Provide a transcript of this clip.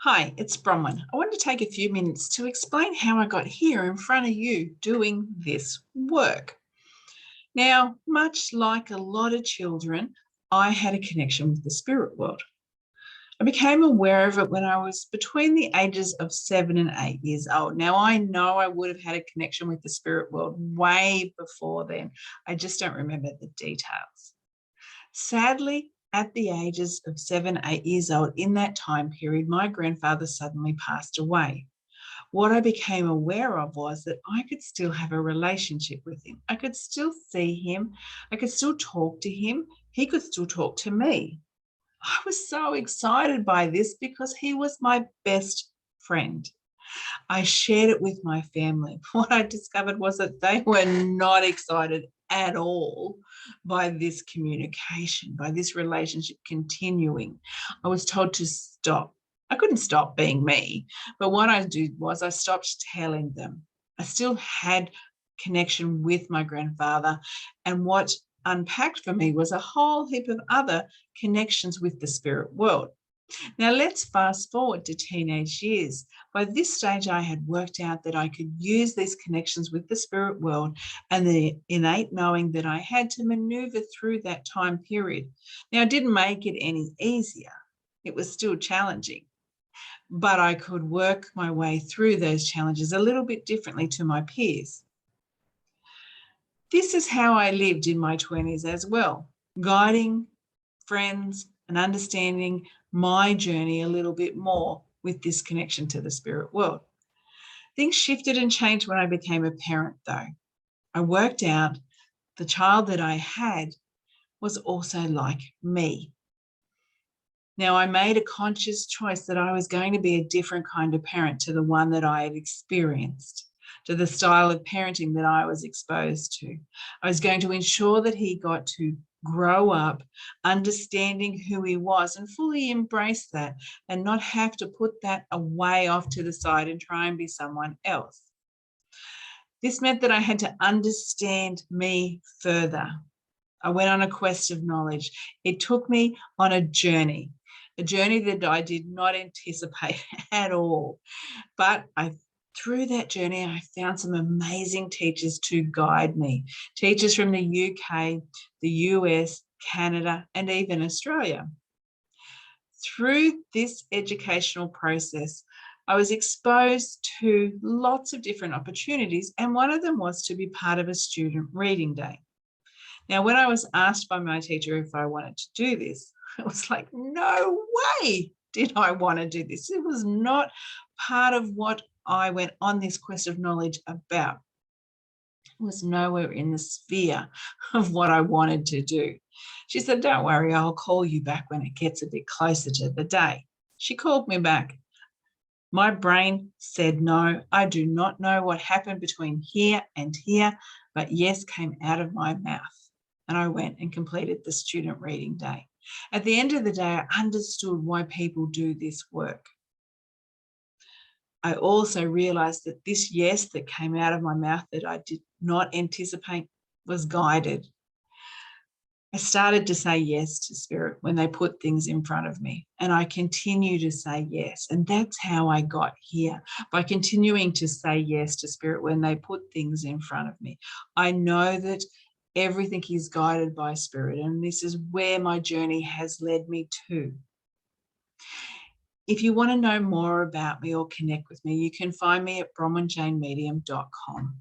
Hi, it's Bronwyn. I want to take a few minutes to explain how I got here in front of you doing this work. Now, much like a lot of children, I had a connection with the spirit world. I became aware of it when I was between the ages of 7 and 8 years old. Now, I know I would have had a connection with the spirit world way before then. I just don't remember the details. Sadly, at the ages of 7, 8 years old, in that time period, my grandfather suddenly passed away. What I became aware of was that I could still have a relationship with him. I could still see him. I could still talk to him. He could still talk to me. I was so excited by this because he was my best friend. I shared it with my family. What I discovered was that they were not excited at all by this communication, by this relationship continuing. I was told to stop. I couldn't stop being me, but what I did was I stopped telling them. I still had connection with my grandfather, and what unpacked for me was a whole heap of other connections with the spirit world. Now let's fast forward to teenage years. By this stage, I had worked out that I could use these connections with the spirit world and the innate knowing that I had to maneuver through that time period. Now, it didn't make it any easier. It was still challenging, but I could work my way through those challenges a little bit differently to my peers. This is how I lived in my 20s as well, guiding friends and understanding my journey a little bit more with this connection to the spirit world. Things shifted and changed when I became a parent, though. I worked out the child that I had was also like me. Now, I made a conscious choice that I was going to be a different kind of parent to the one that I had experienced, to the style of parenting that I was exposed to. I was going to ensure that he got to grow up understanding who he was and fully embrace that and not have to put that away off to the side and try and be someone else. This meant that I had to understand me further. I went on a quest of knowledge. It took me on a journey that I did not anticipate at all. But through that journey, I found some amazing teachers to guide me, teachers from the UK, the US, Canada, and even Australia. Through this educational process, I was exposed to lots of different opportunities, and one of them was to be part of a student reading day. Now, when I was asked by my teacher if I wanted to do this, I was like, no way did I want to do this. It was not part of what I went on this quest of knowledge about. It was nowhere in the sphere of what I wanted to do. She said, don't worry, I'll call you back when it gets a bit closer to the day. She called me back. My brain said no. I do not know what happened between here and here, but yes came out of my mouth. And I went and completed the student reading day. At the end of the day, I understood why people do this work. I also realized that this yes that came out of my mouth that I did not anticipate was guided. I started to say yes to spirit when they put things in front of me, and I continue to say yes. And that's how I got here, by continuing to say yes to spirit when they put things in front of me. I know that everything is guided by spirit, and this is where my journey has led me to. If you want to know more about me or connect with me, you can find me at bronwynjanemedium.com.